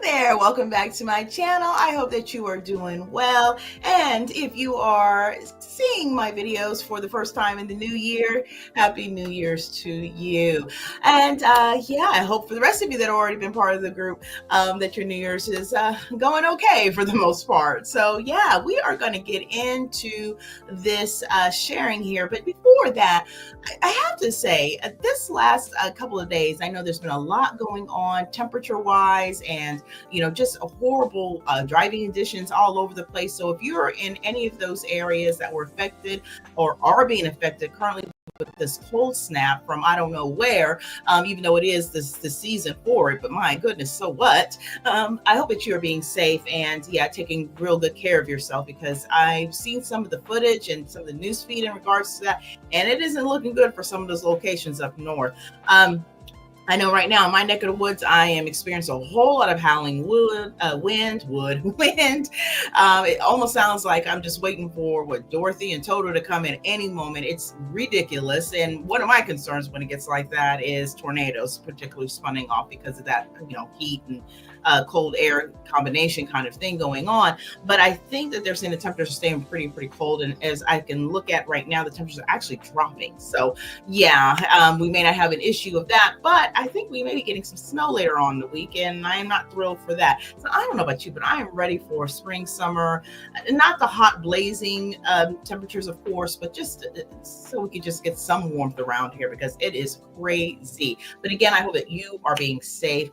there, welcome back to my channel. I hope that you are doing well, and if you are seeing my videos for the first time in the new year, happy New Year's to you. And yeah, I hope for the rest of you that have already been part of the group that your New Year's is going okay for the most part. So yeah, we are going to get into this sharing here, but before that, I have to say, this last couple of days, I know there's been a lot going on temperature wise, and just a horrible driving conditions all over the place. So if you're in any of those areas that were affected or are being affected currently with this cold snap from I don't know where, even though it is the season for it, but my goodness, so what? I hope that you're being safe and yeah, taking real good care of yourself, because I've seen some of the footage and some of the news feed in regards to that, and it isn't looking good for some of those locations up north. I know right now in my neck of the woods, I am experiencing a whole lot of howling wind. It almost sounds like I'm just waiting for Dorothy and Toto to come in any moment. It's ridiculous. And one of my concerns when it gets like that is tornadoes, particularly spawning off because of that, heat and cold air combination kind of thing going on. But I think that they're saying the temperatures are staying pretty cold. And as I can look at right now, the temperatures are actually dropping. So yeah, we may not have an issue of that, but I think we may be getting some snow later on in the week, and I am not thrilled for that. So I don't know about you, but I am ready for spring, summer, not the hot blazing temperatures, of course, but just so we can just get some warmth around here, because it is crazy. But again, I hope that you are being safe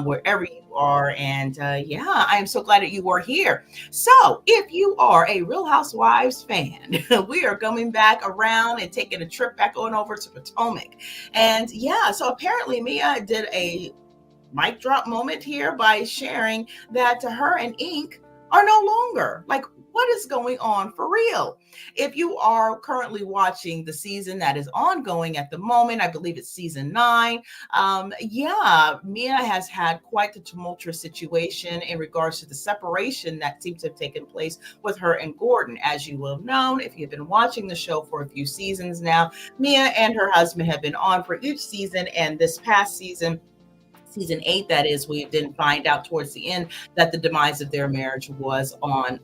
wherever you are. And yeah, I am so glad that you are here. So if you are a Real Housewives fan, we are coming back around and taking a trip back on over to Potomac. And yeah, so apparently Mia did a mic drop moment here by sharing that her and Ink are no longer. Like, what is going on for real? If you are currently watching the season that is ongoing at the moment, I believe it's season 9. Yeah, Mia has had quite the tumultuous situation in regards to the separation that seems to have taken place with her and Gordon. As you will have known, if you've been watching the show for a few seasons now, Mia and her husband have been on for each season, and this past season, season 8, that is, we didn't find out towards the end that the demise of their marriage was on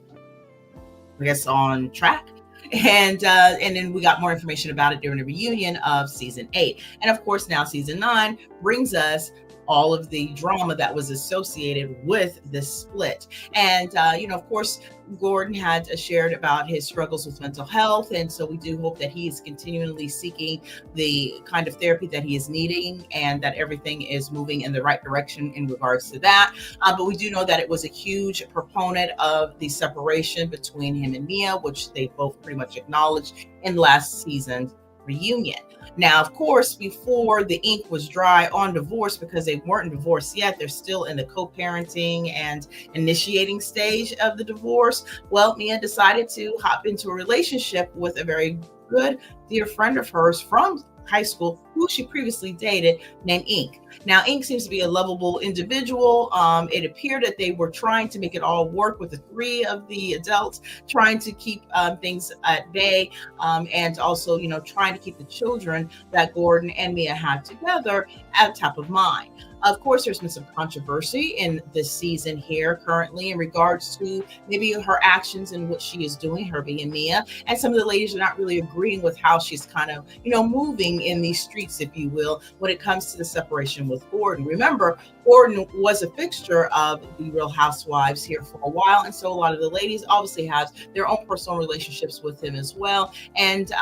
track. And then we got more information about it during the reunion of season 8. And of course, now season 9 brings us all of the drama that was associated with this split. And, of course, Gordon had shared about his struggles with mental health. And so we do hope that he is continually seeking the kind of therapy that he is needing, and that everything is moving in the right direction in regards to that. But we do know that it was a huge proponent of the separation between him and Mia, which they both pretty much acknowledged in last season's reunion. Now, of course, before the ink was dry on divorce, because they weren't divorced yet, they're still in the co-parenting and initiating stage of the divorce. Well, Mia decided to hop into a relationship with a very good dear friend of hers from high school, who she previously dated, named Ink. Now, Ink seems to be a lovable individual. It appeared that they were trying to make it all work with the 3 of the adults, trying to keep things at bay, and also, trying to keep the children that Gordon and Mia had together at top of mind. Of course, there's been some controversy in this season here currently in regards to maybe her actions and what she is doing, her being Mia. And some of the ladies are not really agreeing with how she's kind of, moving in these streets, if you will, when it comes to the separation with Gordon. Remember, Gordon was a fixture of the Real Housewives here for a while. And so a lot of the ladies obviously have their own personal relationships with him as well. And,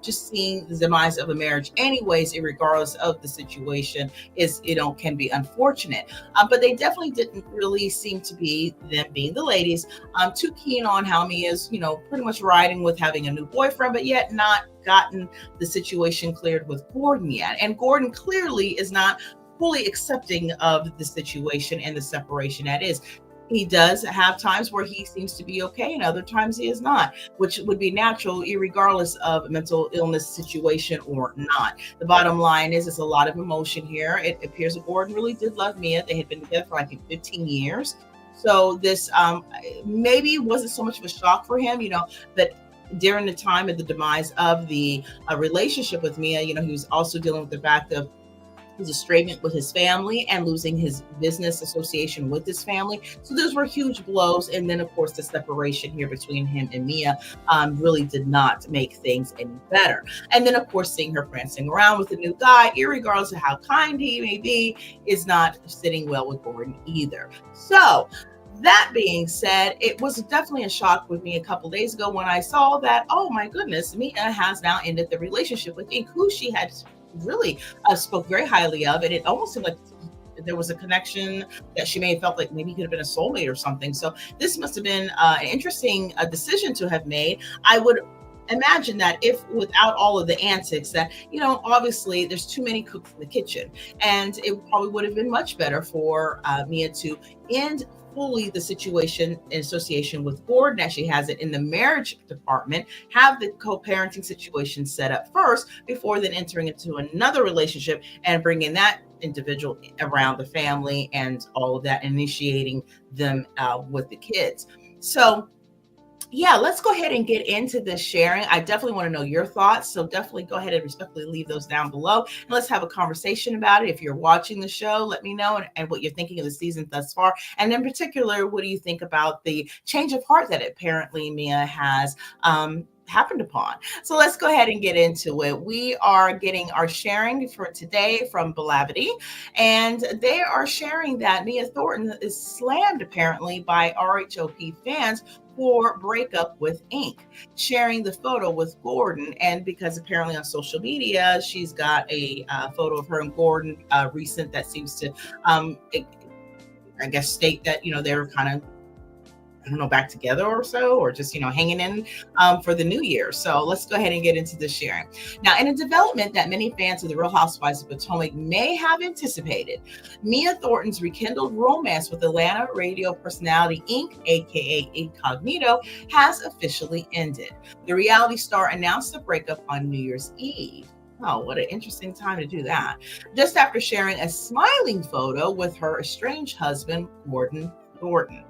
just seeing the demise of a marriage anyways, regardless of the situation, is, can be unfortunate. But they definitely didn't really seem to be, them being the ladies, too keen on how Mia's, pretty much riding with having a new boyfriend, but yet not gotten the situation cleared with Gordon yet. And Gordon clearly is not fully accepting of the situation and the separation that is. He does have times where he seems to be okay, and other times he is not, which would be natural regardless of mental illness situation or not. The bottom line is, it's a lot of emotion here. It appears that Gordon really did love Mia. They had been together for, I think, 15 years. So this maybe wasn't so much of a shock for him, that during the time of the demise of the relationship with Mia, he was also dealing with the fact of his estrangement with his family and losing his business association with his family. So those were huge blows. And then, of course, the separation here between him and Mia really did not make things any better. And then, of course, seeing her prancing around with a new guy, irregardless of how kind he may be, is not sitting well with Gordon either. So that being said, it was definitely a shock with me a couple days ago when I saw that, oh my goodness, Mia has now ended the relationship with Ink, who she had really spoke very highly of. And it almost seemed like there was a connection that she may have felt like maybe he could have been a soulmate or something. So this must have been an interesting decision to have made. I would imagine that if without all of the antics that, obviously there's too many cooks in the kitchen, and it probably would have been much better for Mia to end fully the situation in association with Gordon as she has it in the marriage department, have the co-parenting situation set up first before then entering into another relationship and bringing that individual around the family and all of that, initiating them with the kids. So yeah, let's go ahead and get into this sharing. I definitely want to know your thoughts. So definitely go ahead and respectfully leave those down below. And let's have a conversation about it. If you're watching the show, let me know and what you're thinking of the season thus far. And in particular, what do you think about the change of heart that apparently Mia has happened upon? So let's go ahead and get into it. We are getting our sharing for today from Belavity, and they are sharing that Mia Thornton is slammed apparently by RHOP fans for breakup with Ink, sharing the photo with Gordon. And because apparently on social media, she's got a photo of her and Gordon recent that seems to, I guess, state that, they were kind of, I don't know, back together or so, or just, hanging in for the new year. So let's go ahead and get into the sharing. Now, in a development that many fans of the Real Housewives of Potomac may have anticipated, Mia Thornton's rekindled romance with Atlanta radio personality Ink, aka Incognito, has officially ended. The reality star announced the breakup on New Year's Eve. Oh, what an interesting time to do that. Just after sharing a smiling photo with her estranged husband, Gordon Thornton.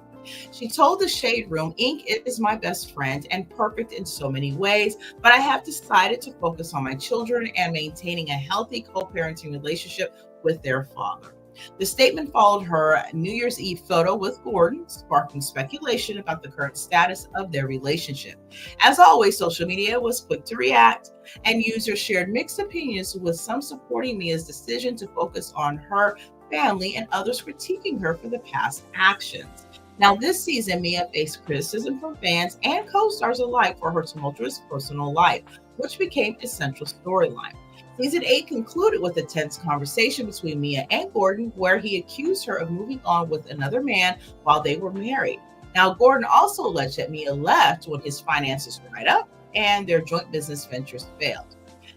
She told the Shade Room, Ink is my best friend and perfect in so many ways, but I have decided to focus on my children and maintaining a healthy co-parenting relationship with their father. The statement followed her New Year's Eve photo with Gordon, sparking speculation about the current status of their relationship. As always, social media was quick to react, and users shared mixed opinions, with some supporting Mia's decision to focus on her family and others critiquing her for the past actions. Now, this season, Mia faced criticism from fans and co-stars alike for her tumultuous personal life, which became a central storyline. Season 8 concluded with a tense conversation between Mia and Gordon, where he accused her of moving on with another man while they were married. Now, Gordon also alleged that Mia left when his finances dried up and their joint business ventures failed.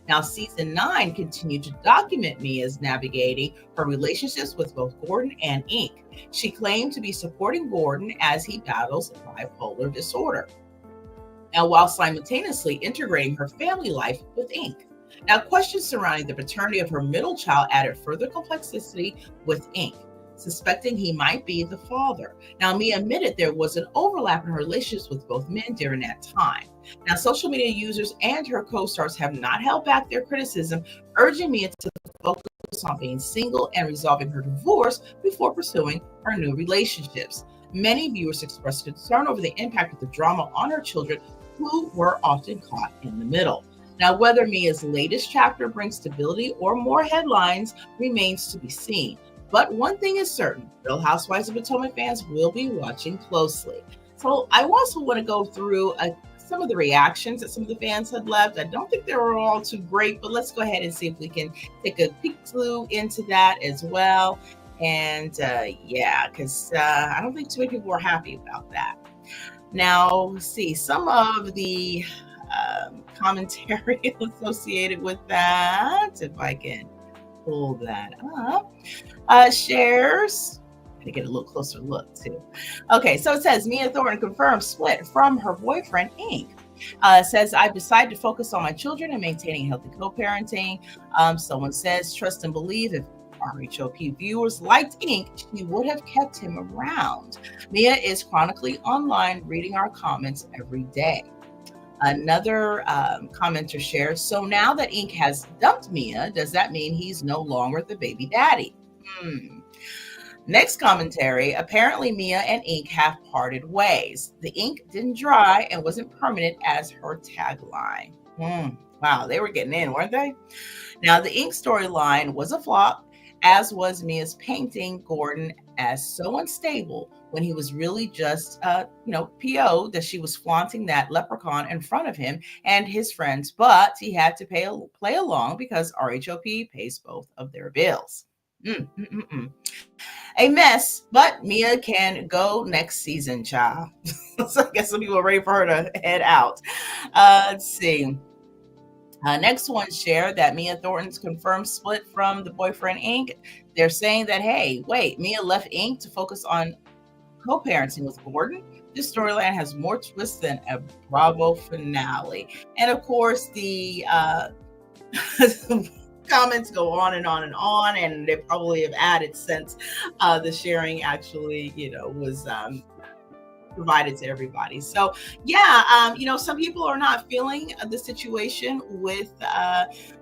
Now, season 9 continued to document Mia's navigating her relationships with both Gordon and Ink. She claimed to be supporting Gordon as he battles bipolar disorder, now while simultaneously integrating her family life with Ink. Now, questions surrounding the paternity of her middle child added further complexity with Ink, suspecting he might be the father. Now, Mia admitted there was an overlap in her relationships with both men during that time. Now, social media users and her co-stars have not held back their criticism, urging Mia to focus on being single and resolving her divorce before pursuing her new relationships. Many viewers expressed concern over the impact of the drama on her children, who were often caught in the middle. Now, whether Mia's latest chapter brings stability or more headlines remains to be seen. But one thing is certain, Real Housewives of Potomac fans will be watching closely. So I also want to go through some of the reactions that some of the fans had left. I don't think they were all too great, but let's go ahead and see if we can take a peek through into that as well. And yeah, because I don't think too many people were happy about that. Now, see some of the commentary associated with that, if I can pull that up. Shares. To get a little closer look too. Okay, so it says Mia Thornton confirmed split from her boyfriend Ink. Says I've decided to focus on my children and maintaining healthy co-parenting. Someone says trust and believe if RHOP viewers liked Ink, she would have kept him around. Mia is chronically online reading our comments every day. Another commenter shares, so now that Ink has dumped Mia, does that mean he's no longer the baby daddy? Next commentary, apparently Mia and Ink have parted ways. The ink didn't dry and wasn't permanent as her tagline. Wow, they were getting in, weren't they? Now, the Ink storyline was a flop, as was Mia's painting Gordon as so unstable when he was really just, PO'd that she was flaunting that leprechaun in front of him and his friends, but he had to play along because RHOP pays both of their bills. A mess, but Mia can go next season, child. So I guess some people are ready for her to head out. Let's see. Next one shared that Mia Thornton's confirmed split from the boyfriend Ink. They're saying that, hey, wait, Mia left Ink to focus on co-parenting with Gordon. This storyline has more twists than a Bravo finale. And of course, the comments go on and on and on, and they probably have added since the sharing actually, was provided to everybody. So yeah, some people are not feeling the situation with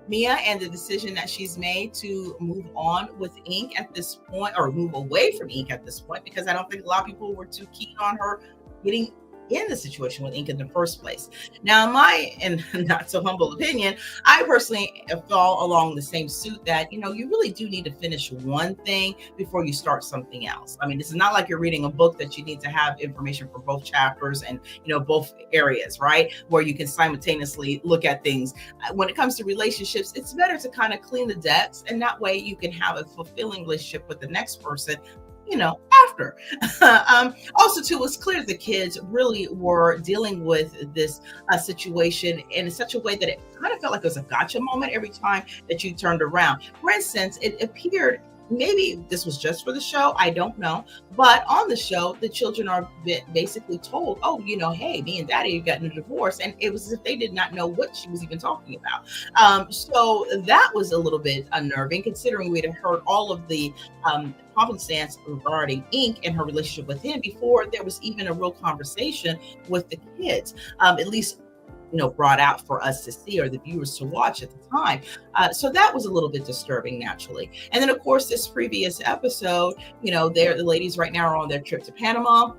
Mia and the decision that she's made to move on with Ink at this point, or move away from Ink at this point, because I don't think a lot of people were too keen on her getting in the situation with Ink in the first place. Now, in my and not so humble opinion, I personally fall along the same suit that, you really do need to finish one thing before you start something else. I mean, this is not like you're reading a book that you need to have information for both chapters and, both areas, right? Where you can simultaneously look at things. When it comes to relationships, it's better to kind of clean the decks, and that way you can have a fulfilling relationship with the next person after. Also, too, it's clear the kids really were dealing with this situation in such a way that it kind of felt like it was a gotcha moment every time that you turned around. For instance, it appeared, maybe this was just for the show, I don't know, but on the show, the children are basically told, oh, hey, me and daddy have gotten a divorce, and it was as if they did not know what she was even talking about. So that was a little bit unnerving, considering we'd heard all of the stance regarding Ink and her relationship with him before there was even a real conversation with the kids, at least brought out for us to see, or the viewers to watch at the time. So that was a little bit disturbing, naturally. And then, of course, this previous episode, the ladies right now are on their trip to Panama,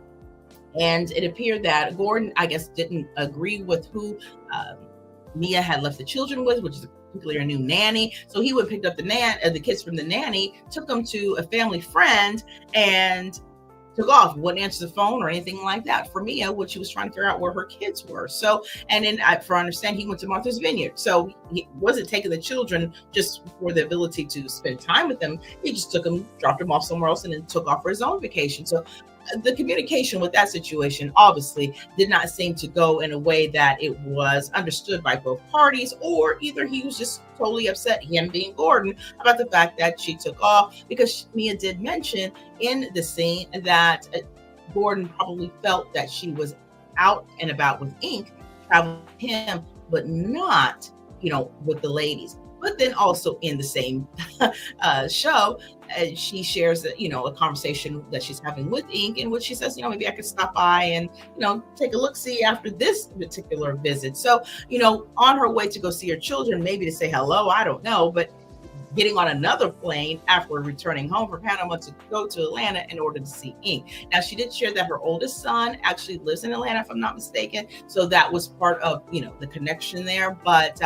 and it appeared that Gordon, I guess, didn't agree with who Mia had left the children with, which is particularly a new nanny. So he would pick up the kids from the nanny, took them to a family friend, and took off, wouldn't answer the phone or anything like that for Mia, when she was trying to figure out where her kids were. So, and then for I understand, he went to Martha's Vineyard. So he wasn't taking the children just for the ability to spend time with them. He just took them, dropped them off somewhere else, and then took off for his own vacation. So the communication with that situation obviously did not seem to go in a way that it was understood by both parties, or either he was just totally upset, him being Gordon, about the fact that she took off, because Mia did mention in the scene that Gordon probably felt that she was out and about with Ink, traveling with him, but not, with the ladies. But then also in the same show, she shares that, a conversation that she's having with Ink, in which she says, maybe I could stop by and, take a look-see after this particular visit. So, on her way to go see her children, maybe to say hello, I don't know, but getting on another plane after returning home from Panama to go to Atlanta in order to see Ink. Now, she did share that her oldest son actually lives in Atlanta, if I'm not mistaken. So that was part of, the connection there. But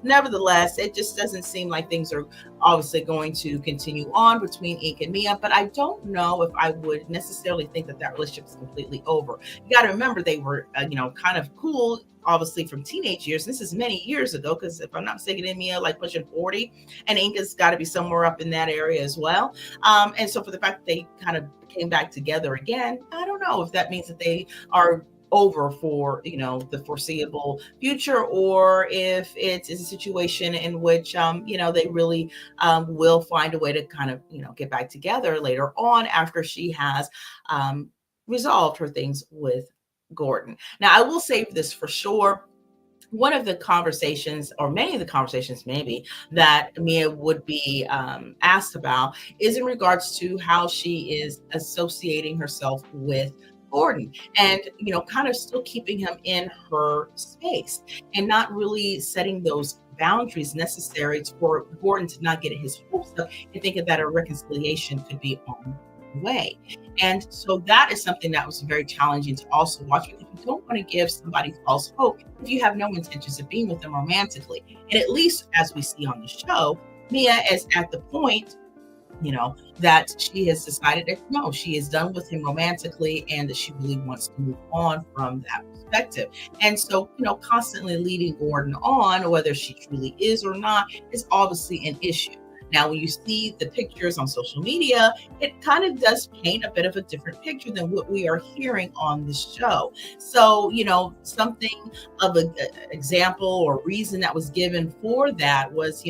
nevertheless, it just doesn't seem like things are obviously going to continue on between Ink and Mia. But I don't know if I would necessarily think that relationship is completely over. You got to remember, they were, kind of cool, obviously, from teenage years. This is many years ago, because if I'm not mistaken, Mia like pushing 40, and Ink has got to be somewhere up in that area as well. And so for the fact that they kind of came back together again, I don't know if that means that they are over for the foreseeable future, or if it is a situation in which they really will find a way to kind of get back together later on, after she has resolved her things with Gordon. Now, I will say this for sure. One of the conversations, or many of the conversations maybe, that Mia would be asked about is in regards to how she is associating herself with Gordon, and kind of still keeping him in her space and not really setting those boundaries necessary for Gordon to not get his hopes up and thinking that a reconciliation could be on the way. And so that is something that was very challenging to also watch, because you don't want to give somebody false hope if you have no intentions of being with them romantically. And at least as we see on the show, Mia is at the point that she has decided that no, she is done with him romantically and that she really wants to move on from that perspective. And so, constantly leading Gordon on, whether she truly is or not, is obviously an issue. Now, when you see the pictures on social media, it kind of does paint a bit of a different picture than what we are hearing on the show. So, something of an example or reason that was given for that was,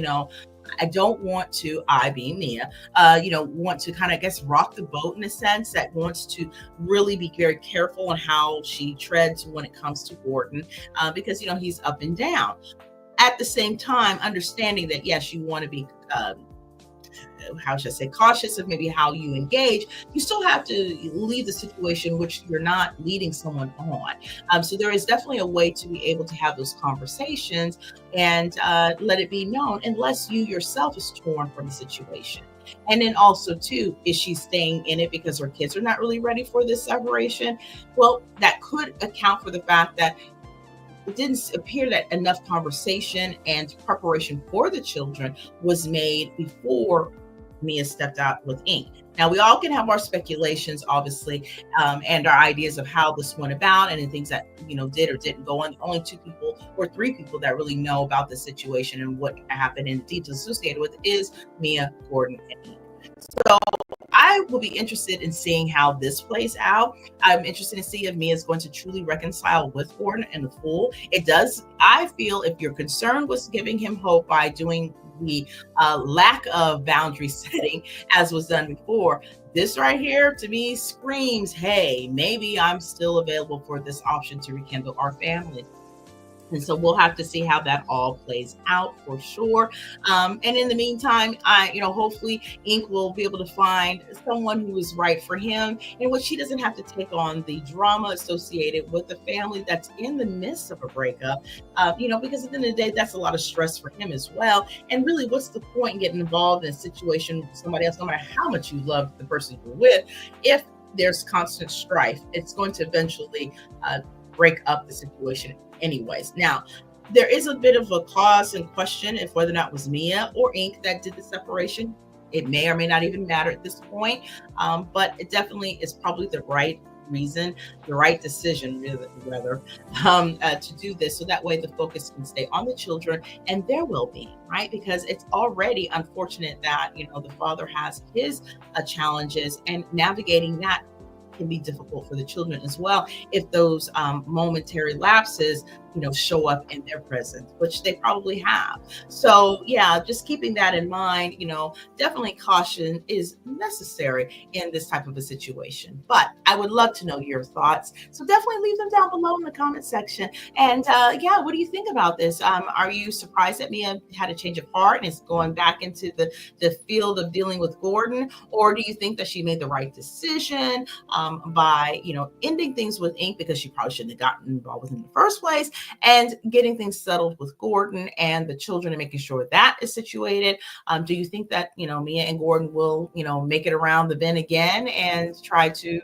I don't want to, I being Mia, want to kind of, I guess, rock the boat in a sense, that wants to really be very careful on how she treads when it comes to Gordon, because, he's up and down. At the same time, understanding that, yes, you want to be, how should I say, cautious of maybe how you engage, you still have to leave the situation which you're not leading someone on. So there is definitely a way to be able to have those conversations and let it be known, unless you yourself is torn from the situation. And then also too, is she staying in it because her kids are not really ready for this separation? Well, that could account for the fact that it didn't appear that enough conversation and preparation for the children was made before Mia stepped out with Ink. Now, we all can have our speculations, obviously, and our ideas of how this went about and the things that, did or didn't go on. Only 2 people or 3 people that really know about the situation and what happened and the details associated with it is Mia, Gordon, and Ink. So I will be interested in seeing how this plays out. I'm interested to see if Mia is going to truly reconcile with Gordon and the Fool. I feel, if you're concerned with giving him hope by doing the lack of boundary setting as was done before, this right here to me screams, hey, maybe I'm still available for this option to rekindle our family. And so we'll have to see how that all plays out for sure. And in the meantime, hopefully Ink will be able to find someone who is right for him, in which he doesn't have to take on the drama associated with the family that's in the midst of a breakup, because at the end of the day, that's a lot of stress for him as well. And really, what's the point in getting involved in a situation with somebody else, no matter how much you love the person you're with, if there's constant strife? It's going to eventually break up the situation anyways. Now, there is a bit of a cause and question if whether or not it was Mia or Ink that did the separation. It may or may not even matter at this point, but it definitely is probably the right reason, the right decision, rather, to do this, so that way the focus can stay on the children and their well-being, right? Because it's already unfortunate that the father has his challenges, and navigating that can be difficult for the children as well if those momentary lapses show up in their presence, which they probably have. So yeah, just keeping that in mind, definitely caution is necessary in this type of a situation. But I would love to know your thoughts, so definitely leave them down below in the comment section. And yeah, what do you think about this? Are you surprised that Mia had a change of heart and is going back into the field of dealing with Gordon, or do you think that she made the right decision by ending things with Ink, because she probably shouldn't have gotten involved with him in the first place, and getting things settled with Gordon and the children and making sure that is situated? Do you think that, Mia and Gordon will, make it around the bend again and try to,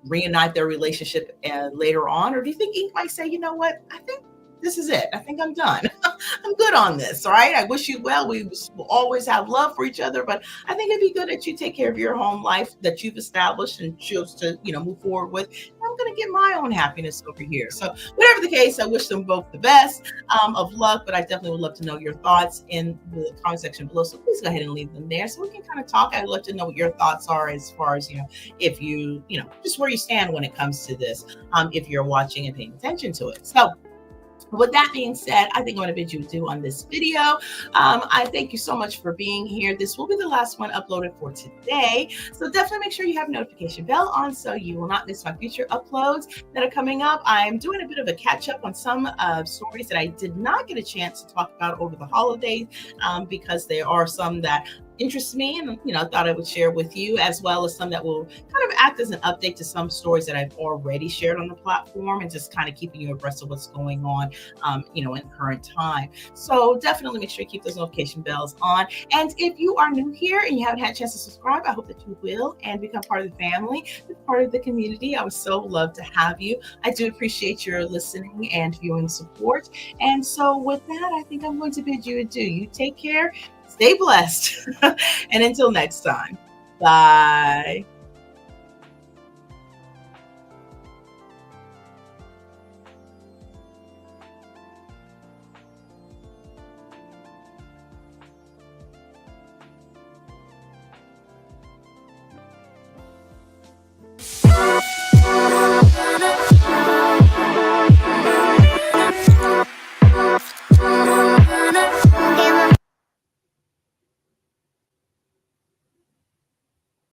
reunite their relationship later on? Or do you think Ink might say, you know what, I think this is it. I think I'm done. I'm good on this. All right. I wish you well. We will always have love for each other, but I think it'd be good that you take care of your home life that you've established and choose to, move forward with. I'm going to get my own happiness over here. So whatever the case, I wish them both the best of luck, but I definitely would love to know your thoughts in the comment section below. So please go ahead and leave them there so we can kind of talk. I'd love to know what your thoughts are as far as, if you, just where you stand when it comes to this, if you're watching and paying attention to it. So with that being said, I think I'm going to bid you adieu on this video. I thank you so much for being here. This will be the last one uploaded for today. So definitely make sure you have a notification bell on so you will not miss my future uploads that are coming up. I'm doing a bit of a catch up on some stories that I did not get a chance to talk about over the holidays, because there are some that interests me, and I thought I would share with you, as well as some that will kind of act as an update to some stories that I've already shared on the platform, and just kind of keeping you abreast of what's going on, in current time. So definitely make sure you keep those notification bells on. And if you are new here and you haven't had a chance to subscribe, I hope that you will and become part of the family, be part of the community. I would so love to have you. I do appreciate your listening and viewing support. And so with that, I think I'm going to bid you adieu. You take care, stay blessed, and until next time, bye.